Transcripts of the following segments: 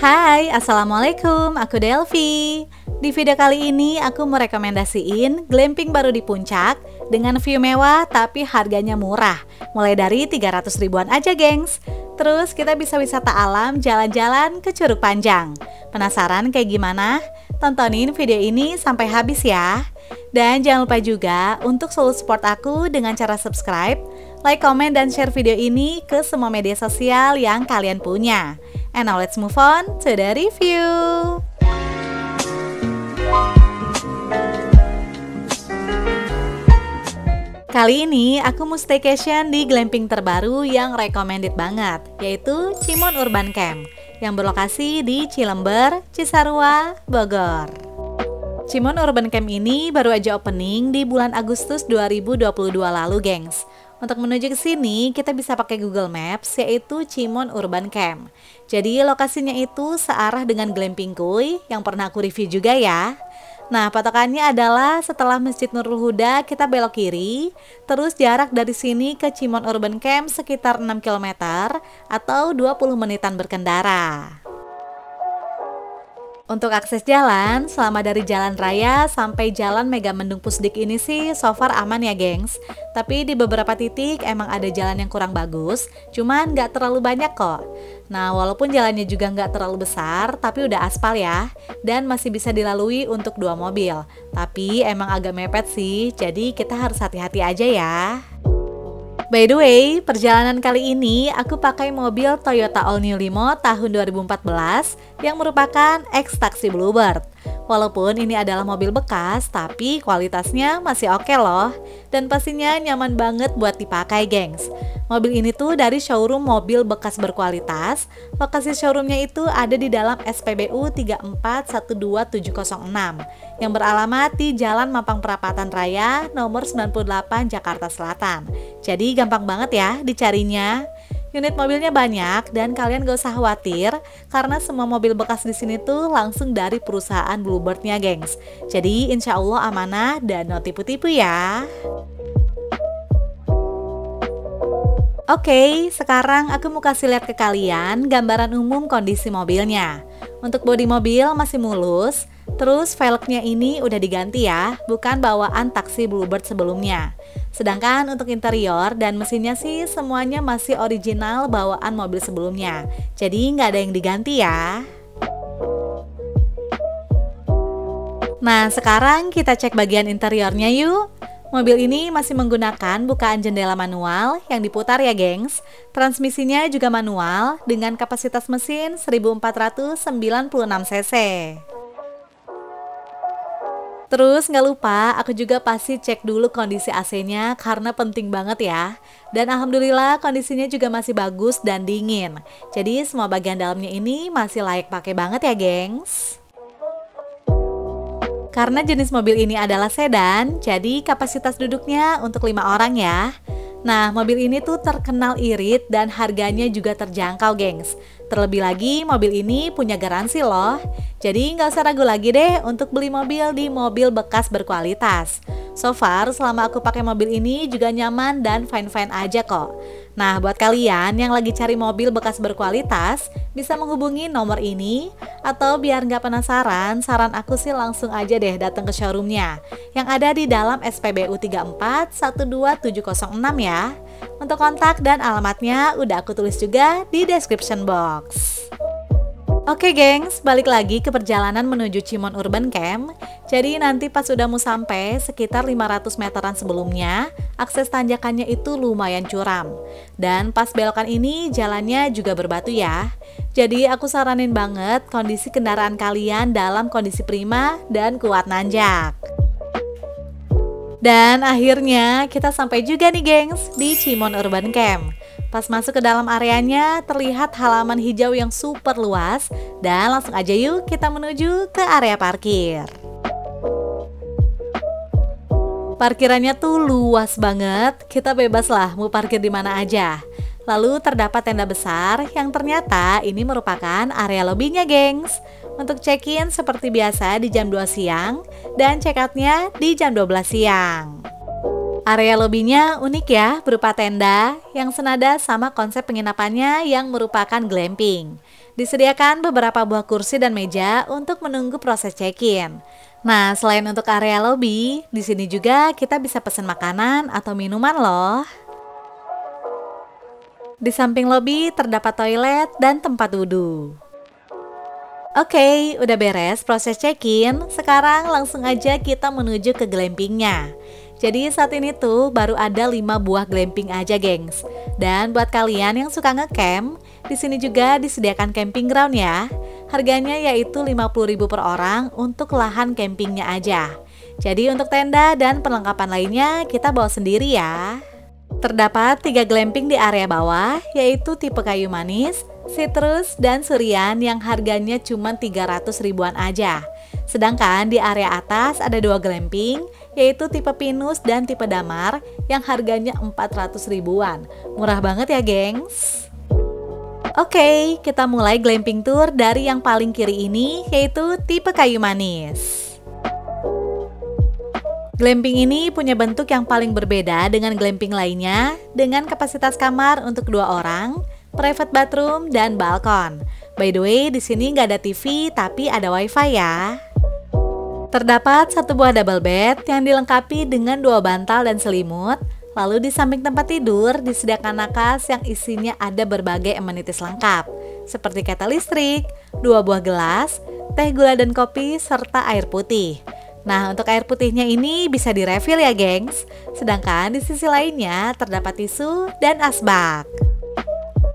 Hai, Assalamualaikum, aku Delvi. Di video kali ini aku merekomendasiin glamping baru di Puncak dengan view mewah tapi harganya murah, mulai dari 300 ribuan aja gengs. Terus kita bisa wisata alam jalan-jalan ke Curug Panjang. Penasaran kayak gimana? Tontonin video ini sampai habis ya. Dan jangan lupa juga untuk selalu support aku dengan cara subscribe, like, komen, dan share video ini ke semua media sosial yang kalian punya. And now let's move on to the review. Kali ini aku mau staycation di glamping terbaru yang recommended banget, yaitu Cimon Urban Camp yang berlokasi di Cilember, Cisarua, Bogor. Cimon Urban Camp ini baru aja opening di bulan Agustus 2022 lalu, gengs. Untuk menuju ke sini, kita bisa pakai Google Maps, yaitu Cimon Urban Camp. Jadi lokasinya itu searah dengan glamping kuy yang pernah aku review juga ya. Nah, patokannya adalah setelah Masjid Nurul Huda kita belok kiri, terus jarak dari sini ke Cimon Urban Camp sekitar 6 km atau 20 menitan berkendara. Untuk akses jalan, selama dari jalan raya sampai jalan Megamendung Pusdik ini sih so far aman ya gengs. Tapi di beberapa titik emang ada jalan yang kurang bagus, cuman nggak terlalu banyak kok. Nah, walaupun jalannya juga nggak terlalu besar, tapi udah aspal ya, dan masih bisa dilalui untuk 2 mobil. Tapi emang agak mepet sih, jadi kita harus hati-hati aja ya. By the way, perjalanan kali ini aku pakai mobil Toyota All New Limo tahun 2014 yang merupakan ex-taksi Bluebird. Walaupun ini adalah mobil bekas, tapi kualitasnya masih oke loh. Dan pastinya nyaman banget buat dipakai gengs. Mobil ini tuh dari showroom mobil bekas berkualitas. Lokasi showroomnya itu ada di dalam SPBU 3412706 yang beralamat di Jalan Mampang Perapatan Raya nomor 98 Jakarta Selatan. Jadi gampang banget ya dicarinya. Unit mobilnya banyak dan kalian gak usah khawatir karena semua mobil bekas di sini tuh langsung dari perusahaan Bluebird-nya, gengs. Jadi insya Allah amanah dan no tipu-tipu ya. Oke, sekarang aku mau kasih lihat ke kalian gambaran umum kondisi mobilnya. Untuk bodi mobil masih mulus, terus velgnya ini udah diganti ya, bukan bawaan taksi Bluebird sebelumnya. Sedangkan untuk interior dan mesinnya sih semuanya masih original bawaan mobil sebelumnya. Jadi nggak ada yang diganti ya. Nah, sekarang kita cek bagian interiornya yuk. Mobil ini masih menggunakan bukaan jendela manual yang diputar ya gengs. Transmisinya juga manual dengan kapasitas mesin 1496 cc. Terus nggak lupa aku juga pasti cek dulu kondisi AC-nya karena penting banget ya. Dan alhamdulillah kondisinya juga masih bagus dan dingin. Jadi semua bagian dalamnya ini masih layak pakai banget ya gengs. Karena jenis mobil ini adalah sedan, jadi kapasitas duduknya untuk 5 orang ya. Nah, mobil ini tuh terkenal irit dan harganya juga terjangkau gengs. Terlebih lagi mobil ini punya garansi loh. Jadi nggak usah ragu lagi deh untuk beli mobil di mobil bekas berkualitas. So far selama aku pakai mobil ini juga nyaman dan fine-fine aja kok. Nah, buat kalian yang lagi cari mobil bekas berkualitas, bisa menghubungi nomor ini. Atau biar nggak penasaran, saran aku sih langsung aja deh datang ke showroomnya yang ada di dalam SPBU 3412706 ya. Untuk kontak dan alamatnya udah aku tulis juga di description box. Oke gengs, balik lagi ke perjalanan menuju Cimon Urban Camp. Jadi nanti pas udah mau sampai sekitar 500 meteran sebelumnya, akses tanjakannya itu lumayan curam. Dan pas belokan ini jalannya juga berbatu ya. Jadi aku saranin banget kondisi kendaraan kalian dalam kondisi prima dan kuat nanjak. Dan akhirnya kita sampai juga nih gengs di Cimon Urban Camp. Pas masuk ke dalam areanya terlihat halaman hijau yang super luas. Dan langsung aja yuk kita menuju ke area parkir. Parkirannya tuh luas banget, kita bebas lah mau parkir di mana aja. Lalu terdapat tenda besar yang ternyata ini merupakan area lobbynya gengs. Untuk check-in seperti biasa di jam 2 siang dan check-outnya di jam 12 siang. Area lobbynya unik ya, berupa tenda yang senada sama konsep penginapannya yang merupakan glamping. Disediakan beberapa buah kursi dan meja untuk menunggu proses check-in. Nah, selain untuk area lobby, di sini juga kita bisa pesan makanan atau minuman loh. Di samping lobi terdapat toilet dan tempat wudhu. Oke, udah beres proses check-in. Sekarang langsung aja kita menuju ke glampingnya. Jadi saat ini tuh baru ada 5 buah glamping aja, gengs. Dan buat kalian yang suka ngecamp, di sini juga disediakan camping ground ya. Harganya yaitu 50.000 per orang untuk lahan campingnya aja. Jadi untuk tenda dan perlengkapan lainnya kita bawa sendiri ya. Terdapat 3 glamping di area bawah, yaitu tipe kayu manis, citrus, dan surian yang harganya cuma 300 ribuan aja. Sedangkan di area atas ada 2 glamping, yaitu tipe pinus dan tipe damar yang harganya 400 ribuan. Murah banget ya, gengs. Oke, kita mulai glamping tour dari yang paling kiri ini, yaitu tipe kayu manis. Glamping ini punya bentuk yang paling berbeda dengan glamping lainnya, dengan kapasitas kamar untuk 2 orang, private bathroom, dan balkon. By the way, di sini nggak ada TV, tapi ada wifi ya. Terdapat 1 buah double bed yang dilengkapi dengan 2 bantal dan selimut. Lalu di samping tempat tidur disediakan nakas yang isinya ada berbagai amenities lengkap, seperti ketel listrik, 2 buah gelas, teh gula dan kopi, serta air putih. Nah, untuk air putihnya ini bisa direfill ya, gengs. Sedangkan di sisi lainnya terdapat tisu dan asbak.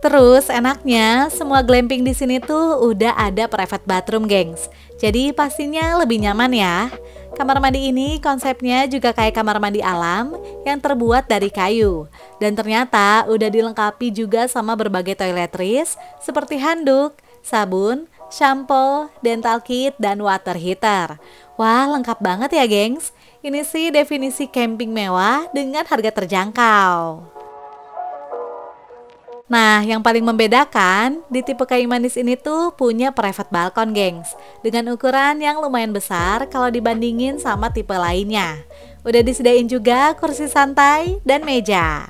Terus enaknya semua glamping di sini tuh udah ada private bathroom, gengs. Jadi pastinya lebih nyaman ya. Kamar mandi ini konsepnya juga kayak kamar mandi alam yang terbuat dari kayu. Dan ternyata udah dilengkapi juga sama berbagai toiletries seperti handuk, sabun, shampoo, dental kit, dan water heater. Wah, lengkap banget ya, gengs. Ini sih definisi camping mewah dengan harga terjangkau. Nah, yang paling membedakan, di tipe kayu manis ini tuh punya private balkon, gengs. Dengan ukuran yang lumayan besar kalau dibandingin sama tipe lainnya. Udah disediain juga kursi santai dan meja.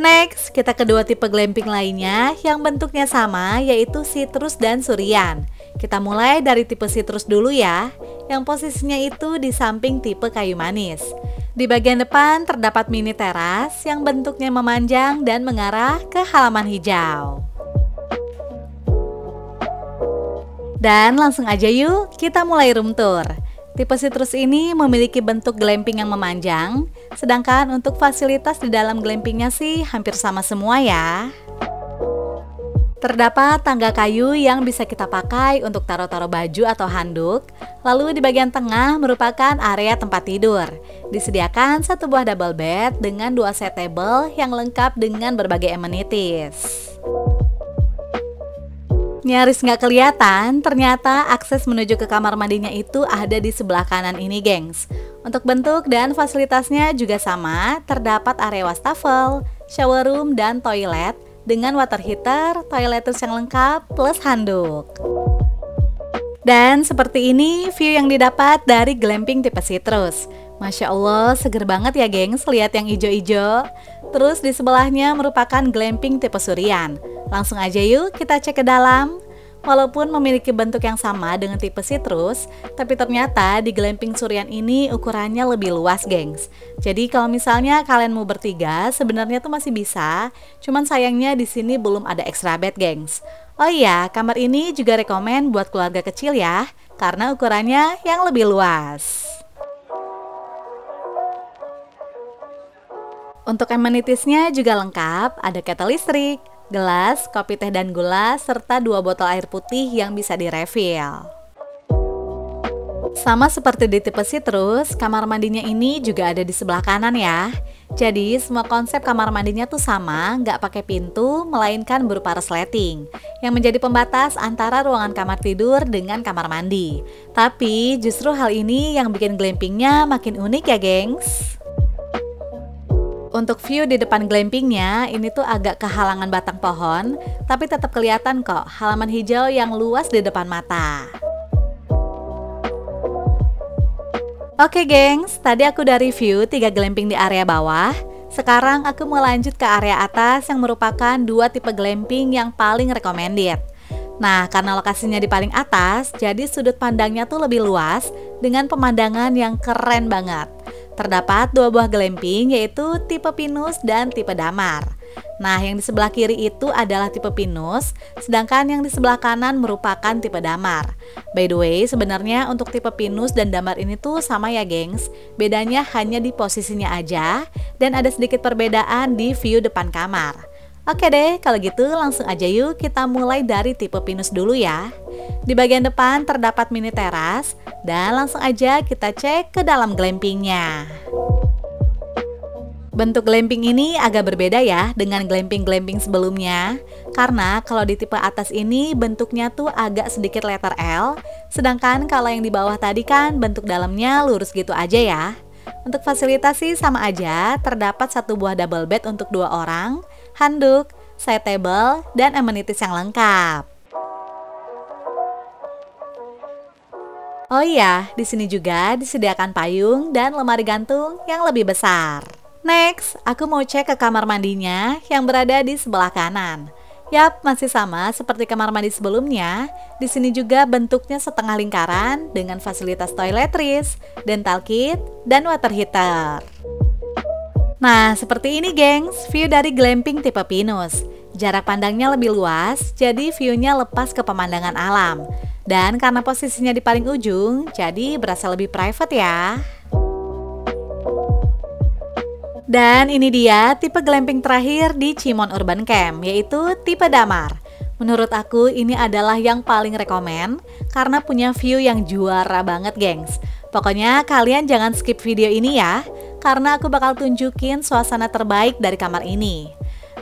Next, kita ke 2 tipe glamping lainnya yang bentuknya sama, yaitu citrus dan surian. Kita mulai dari tipe citrus dulu ya, yang posisinya itu di samping tipe kayu manis. Di bagian depan terdapat mini teras yang bentuknya memanjang dan mengarah ke halaman hijau. Dan langsung aja yuk, kita mulai room tour. Tipe citrus ini memiliki bentuk glamping yang memanjang, sedangkan untuk fasilitas di dalam glampingnya sih hampir sama semua ya. Terdapat tangga kayu yang bisa kita pakai untuk taruh-taruh baju atau handuk. Lalu di bagian tengah merupakan area tempat tidur. Disediakan 1 buah double bed dengan 2 set table yang lengkap dengan berbagai amenities. Nyaris nggak kelihatan, ternyata akses menuju ke kamar mandinya itu ada di sebelah kanan ini, gengs. Untuk bentuk dan fasilitasnya juga sama, terdapat area wastafel, shower room, dan toilet dengan water heater, toiletries yang lengkap, plus handuk. Dan seperti ini view yang didapat dari glamping tipe citrus. Masya Allah, seger banget ya, gengs, lihat yang hijau-hijau. Terus di sebelahnya merupakan glamping tipe surian. Langsung aja yuk kita cek ke dalam. Walaupun memiliki bentuk yang sama dengan tipe citrus, tapi ternyata di glamping surian ini ukurannya lebih luas, gengs. Jadi kalau misalnya kalian mau bertiga, sebenarnya tuh masih bisa. Cuman sayangnya di sini belum ada extra bed, gengs. Oh iya, kamar ini juga rekomen buat keluarga kecil ya, karena ukurannya yang lebih luas. Untuk amenitiesnya juga lengkap, ada ketel listrik, gelas, kopi teh dan gula, serta 2 botol air putih yang bisa direfill. Sama seperti di tipe citrus, kamar mandinya ini juga ada di sebelah kanan ya. Jadi semua konsep kamar mandinya tuh sama, nggak pakai pintu, melainkan berupa resleting, yang menjadi pembatas antara ruangan kamar tidur dengan kamar mandi. Tapi justru hal ini yang bikin glampingnya makin unik ya, gengs. Untuk view di depan glampingnya, ini tuh agak kehalangan batang pohon, tapi tetap kelihatan kok halaman hijau yang luas di depan mata. Oke gengs, tadi aku udah review 3 glamping di area bawah. Sekarang aku mau lanjut ke area atas yang merupakan dua tipe glamping yang paling recommended. Nah, karena lokasinya di paling atas, jadi sudut pandangnya tuh lebih luas dengan pemandangan yang keren banget. Terdapat dua buah glamping, yaitu tipe Pinus dan tipe Damar. Nah, yang di sebelah kiri itu adalah tipe Pinus, sedangkan yang di sebelah kanan merupakan tipe Damar. By the way, sebenarnya untuk tipe Pinus dan Damar ini tuh sama ya gengs. Bedanya hanya di posisinya aja, dan ada sedikit perbedaan di view depan kamar. Oke deh, kalau gitu langsung aja yuk kita mulai dari tipe Pinus dulu ya. Di bagian depan terdapat mini teras, dan langsung aja kita cek ke dalam glampingnya. Bentuk glamping ini agak berbeda ya dengan glamping-glamping sebelumnya. Karena kalau di tipe atas ini bentuknya tuh agak sedikit letter L, sedangkan kalau yang di bawah tadi kan bentuk dalamnya lurus gitu aja ya. Untuk fasilitas sih sama aja, terdapat satu buah double bed untuk 2 orang, handuk, side table, dan amenities yang lengkap. Oh iya, di sini juga disediakan payung dan lemari gantung yang lebih besar. Next, aku mau cek ke kamar mandinya yang berada di sebelah kanan. Yap, masih sama seperti kamar mandi sebelumnya. Di sini juga bentuknya setengah lingkaran dengan fasilitas toiletries, dental kit, dan water heater. Nah, seperti ini gengs, view dari glamping tipe Pinus. Jarak pandangnya lebih luas, jadi view-nya lepas ke pemandangan alam. Dan karena posisinya di paling ujung, jadi berasa lebih private ya. Dan ini dia tipe glamping terakhir di Cimon Urban Camp, yaitu tipe Damar. Menurut aku ini adalah yang paling rekomen karena punya view yang juara banget gengs. Pokoknya kalian jangan skip video ini ya, karena aku bakal tunjukin suasana terbaik dari kamar ini.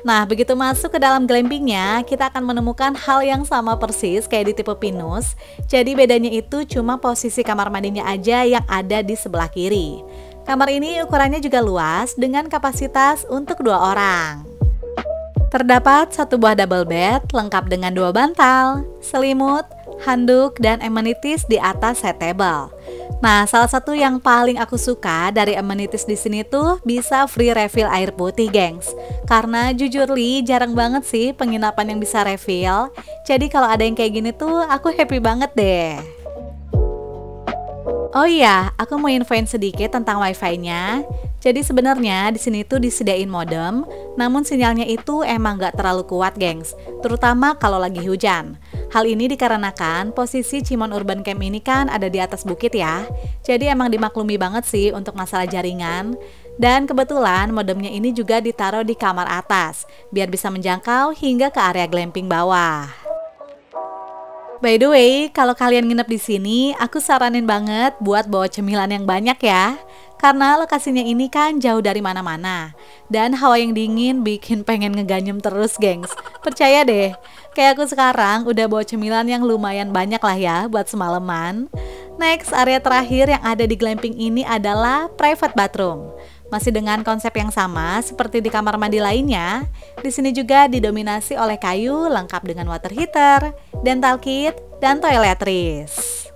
Nah, begitu masuk ke dalam glampingnya, kita akan menemukan hal yang sama persis kayak di tipe Pinus. Jadi bedanya itu cuma posisi kamar mandinya aja yang ada di sebelah kiri. Kamar ini ukurannya juga luas dengan kapasitas untuk 2 orang. Terdapat satu buah double bed lengkap dengan 2 bantal, selimut, handuk, dan amenities di atas side table. Nah, salah satu yang paling aku suka dari amenities di sini tuh bisa free refill air putih, gengs. Karena jujur li, jarang banget sih penginapan yang bisa refill. Jadi kalau ada yang kayak gini tuh, aku happy banget deh. Oh iya, aku mau infoin sedikit tentang wifi-nya. Jadi sebenarnya di sini tuh disediain modem, namun sinyalnya itu emang gak terlalu kuat, gengs. Terutama kalau lagi hujan. Hal ini dikarenakan posisi Cimon Urban Camp ini kan ada di atas bukit ya. Jadi emang dimaklumi banget sih untuk masalah jaringan. Dan kebetulan modemnya ini juga ditaruh di kamar atas, biar bisa menjangkau hingga ke area glamping bawah. By the way, kalau kalian nginep di sini, aku saranin banget buat bawa cemilan yang banyak ya. Karena lokasinya ini kan jauh dari mana-mana. Dan hawa yang dingin bikin pengen ngeganyem terus, gengs. Percaya deh, kayak aku sekarang udah bawa cemilan yang lumayan banyak lah ya buat semalaman. Next, area terakhir yang ada di glamping ini adalah private bathroom. Masih dengan konsep yang sama seperti di kamar mandi lainnya, di sini juga didominasi oleh kayu lengkap dengan water heater, dental kit, dan toiletries.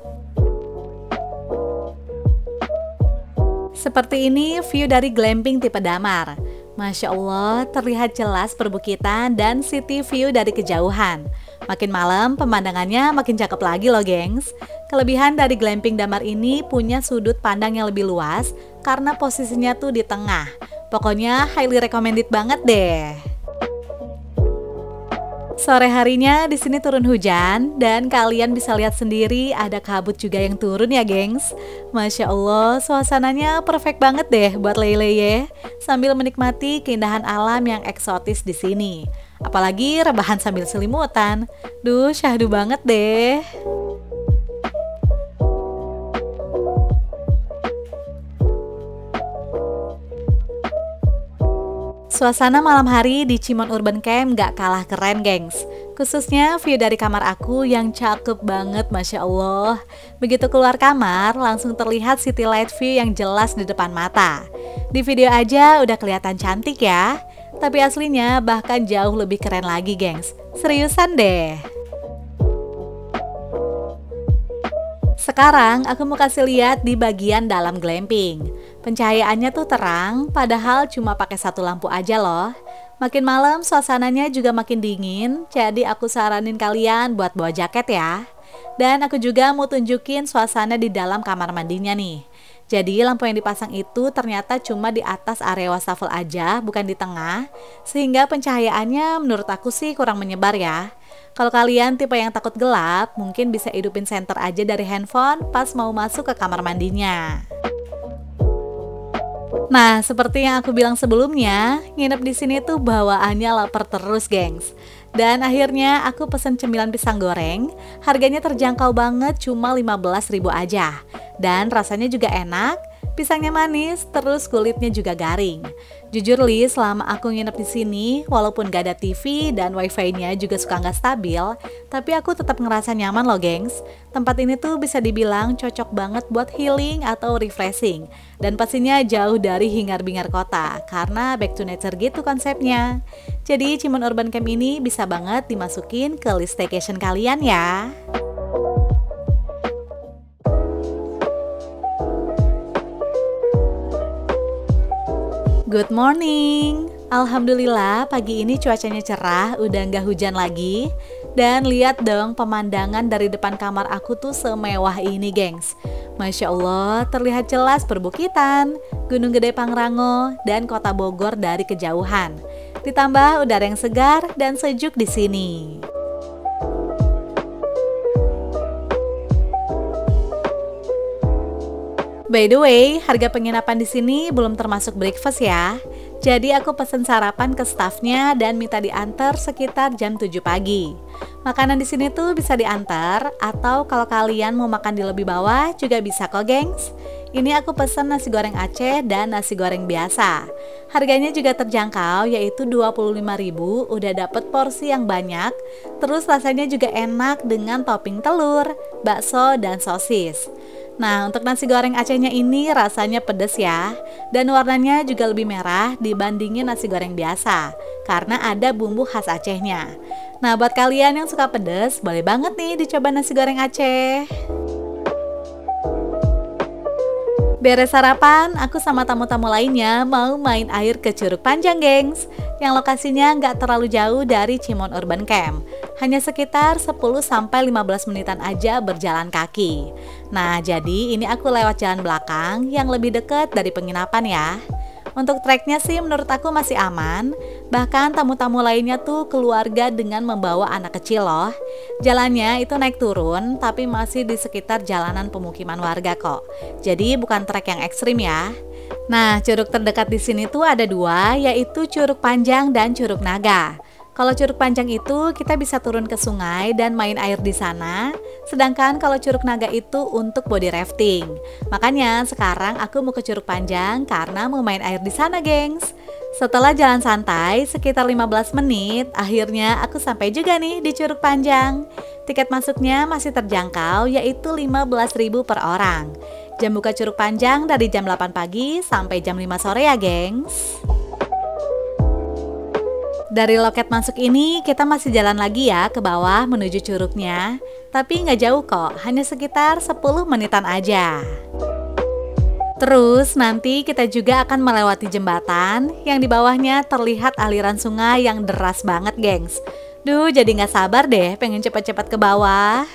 Seperti ini view dari glamping tipe Damar. Masya Allah, terlihat jelas perbukitan dan city view dari kejauhan. Makin malam pemandangannya makin cakep lagi loh gengs. Kelebihan dari glamping Damar ini punya sudut pandang yang lebih luas karena posisinya tuh di tengah. Pokoknya highly recommended banget deh. Sore harinya di sini turun hujan dan kalian bisa lihat sendiri ada kabut juga yang turun ya gengs. Masya Allah, suasananya perfect banget deh buat leye-leye sambil menikmati keindahan alam yang eksotis di sini. Apalagi rebahan sambil selimutan. Duh, syahdu banget deh. Suasana malam hari di Cimon Urban Camp gak kalah keren gengs. Khususnya view dari kamar aku yang cakep banget, Masya Allah. Begitu keluar kamar langsung terlihat city light view yang jelas di depan mata. Di video aja udah kelihatan cantik ya. Tapi aslinya bahkan jauh lebih keren lagi gengs. Seriusan deh. Sekarang aku mau kasih lihat di bagian dalam glamping. Pencahayaannya tuh terang, padahal cuma pakai satu lampu aja loh. Makin malam suasananya juga makin dingin, jadi aku saranin kalian buat bawa jaket ya. Dan aku juga mau tunjukin suasana di dalam kamar mandinya nih. Jadi lampu yang dipasang itu ternyata cuma di atas area wastafel aja, bukan di tengah. Sehingga pencahayaannya menurut aku sih kurang menyebar ya. Kalau kalian tipe yang takut gelap, mungkin bisa hidupin senter aja dari handphone pas mau masuk ke kamar mandinya. Nah, seperti yang aku bilang sebelumnya, nginep di sini tuh bawaannya lapar terus, gengs. Dan akhirnya aku pesen cemilan pisang goreng, harganya terjangkau banget, cuma 15.000 aja. Dan rasanya juga enak, pisangnya manis, terus kulitnya juga garing. Jujur li, selama aku nginep di sini, walaupun gak ada TV dan wifi-nya juga suka nggak stabil, tapi aku tetap ngerasa nyaman loh, gengs. Tempat ini tuh bisa dibilang cocok banget buat healing atau refreshing. Dan pastinya jauh dari hingar-bingar kota, karena back to nature gitu konsepnya. Jadi Cimon Urban Camp ini bisa banget dimasukin ke list staycation kalian ya. Good morning. Alhamdulillah pagi ini cuacanya cerah, udah nggak hujan lagi. Dan lihat dong pemandangan dari depan kamar aku tuh semewah ini, gengs. Masya Allah, terlihat jelas perbukitan, Gunung Gede Pangrango, dan kota Bogor dari kejauhan. Ditambah udara yang segar dan sejuk di sini. By the way, harga penginapan di sini belum termasuk breakfast ya. Jadi aku pesen sarapan ke staffnya dan minta diantar sekitar jam 7 pagi. Makanan di sini tuh bisa diantar atau kalau kalian mau makan di lebih bawah juga bisa kok, gengs. Ini aku pesen nasi goreng Aceh dan nasi goreng biasa. Harganya juga terjangkau, yaitu 25.000, udah dapet porsi yang banyak. Terus rasanya juga enak dengan topping telur, bakso, dan sosis. Nah, untuk nasi goreng Acehnya ini rasanya pedas ya. Dan warnanya juga lebih merah dibandingin nasi goreng biasa, karena ada bumbu khas Acehnya. Nah, buat kalian yang suka pedas, boleh banget nih dicoba nasi goreng Aceh. Beres sarapan, aku sama tamu-tamu lainnya mau main air ke Curug Panjang, gengs. Yang lokasinya nggak terlalu jauh dari Cimon Urban Camp. Hanya sekitar 10-15 menitan aja berjalan kaki. Nah, jadi ini aku lewat jalan belakang yang lebih dekat dari penginapan ya. Untuk treknya sih menurut aku masih aman. Bahkan tamu-tamu lainnya tuh keluarga dengan membawa anak kecil loh. Jalannya itu naik turun, tapi masih di sekitar jalanan pemukiman warga kok. Jadi bukan trek yang ekstrim ya. Nah, curug terdekat di sini tuh ada dua, yaitu Curug Panjang dan Curug Naga. Kalau Curug Panjang itu kita bisa turun ke sungai dan main air di sana. Sedangkan kalau Curug Naga itu untuk body rafting. Makanya sekarang aku mau ke Curug Panjang karena mau main air di sana, gengs. Setelah jalan santai sekitar 15 menit, akhirnya aku sampai juga nih di Curug Panjang. Tiket masuknya masih terjangkau, yaitu 15.000 per orang. Jam buka Curug Panjang dari jam 8 pagi sampai jam 5 sore ya, gengs. Dari loket masuk ini kita masih jalan lagi ya ke bawah menuju curugnya. Tapi nggak jauh kok, hanya sekitar 10 menitan aja. Terus nanti kita juga akan melewati jembatan yang di bawahnya terlihat aliran sungai yang deras banget, gengs. Duh, jadi nggak sabar deh pengen cepat-cepat ke bawah.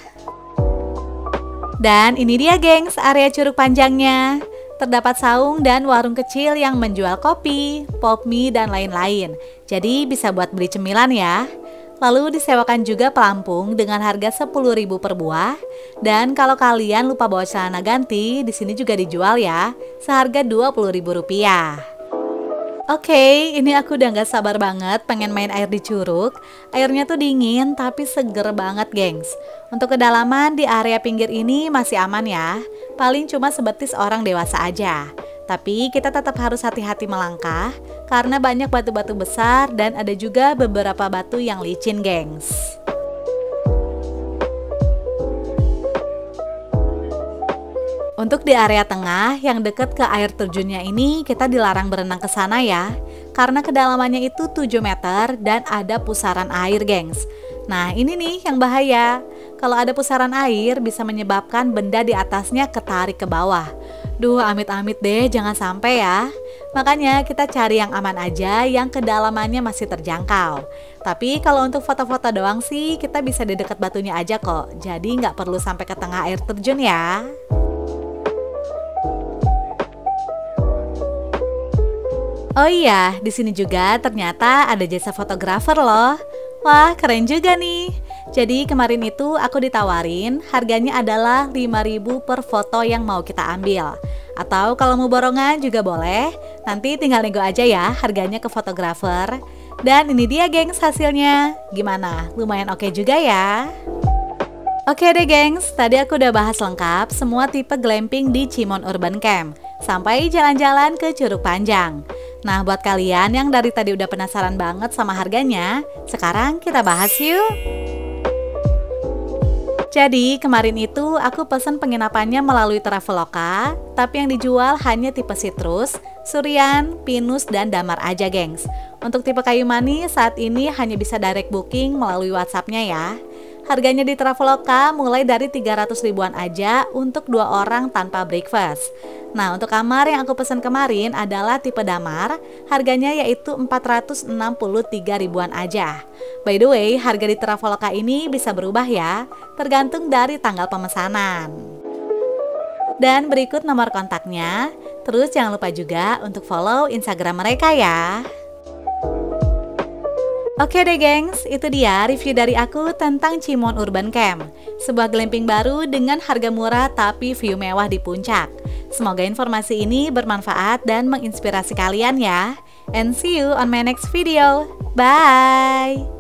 Dan ini dia, gengs, area Curug Panjangnya. Terdapat saung dan warung kecil yang menjual kopi, pop mie, dan lain-lain. Jadi bisa buat beli cemilan ya. Lalu disewakan juga pelampung dengan harga 10.000 per buah. Dan kalau kalian lupa bawa celana ganti, di sini juga dijual ya, seharga Rp20.000. Oke, ini aku udah gak sabar banget pengen main air di curug. Airnya tuh dingin tapi seger banget, gengs. Untuk kedalaman di area pinggir ini masih aman ya. Paling cuma sebetis orang dewasa aja. Tapi kita tetap harus hati-hati melangkah karena banyak batu-batu besar dan ada juga beberapa batu yang licin, gengs. Untuk di area tengah yang deket ke air terjunnya ini kita dilarang berenang ke sana ya. Karena kedalamannya itu 7 meter dan ada pusaran air, gengs. Nah, ini nih yang bahaya. Kalau ada pusaran air bisa menyebabkan benda di atasnya ketarik ke bawah. Duh, amit-amit deh, jangan sampai ya. Makanya kita cari yang aman aja, yang kedalamannya masih terjangkau. Tapi kalau untuk foto-foto doang sih, kita bisa di dekat batunya aja kok. Jadi nggak perlu sampai ke tengah air terjun ya. Oh iya, di sini juga ternyata ada jasa fotografer loh. Wah, keren juga nih. Jadi kemarin itu aku ditawarin, harganya adalah 5.000 per foto yang mau kita ambil. Atau kalau mau borongan juga boleh, nanti tinggal nego aja ya harganya ke fotografer. Dan ini dia gengs hasilnya. Gimana? Lumayan oke juga ya. Oke deh gengs, tadi aku udah bahas lengkap semua tipe glamping di Cimon Urban Camp. Sampai jalan-jalan ke Curug Panjang. Nah, buat kalian yang dari tadi udah penasaran banget sama harganya, sekarang kita bahas yuk. Jadi, kemarin itu aku pesan penginapannya melalui Traveloka, tapi yang dijual hanya tipe Citrus, Surian, Pinus, dan Damar aja, gengs. Untuk tipe kayu manis saat ini hanya bisa direct booking melalui WhatsApp-nya ya. Harganya di Traveloka mulai dari 300 ribuan aja untuk 2 orang tanpa breakfast. Nah, untuk kamar yang aku pesan kemarin adalah tipe Damar, harganya yaitu 463 ribuan aja. By the way, harga di Traveloka ini bisa berubah ya, tergantung dari tanggal pemesanan. Dan berikut nomor kontaknya, terus jangan lupa juga untuk follow Instagram mereka ya. Oke deh gengs, itu dia review dari aku tentang Cimon Urban Camp. Sebuah glamping baru dengan harga murah tapi view mewah di puncak. Semoga informasi ini bermanfaat dan menginspirasi kalian ya. And see you on my next video. Bye!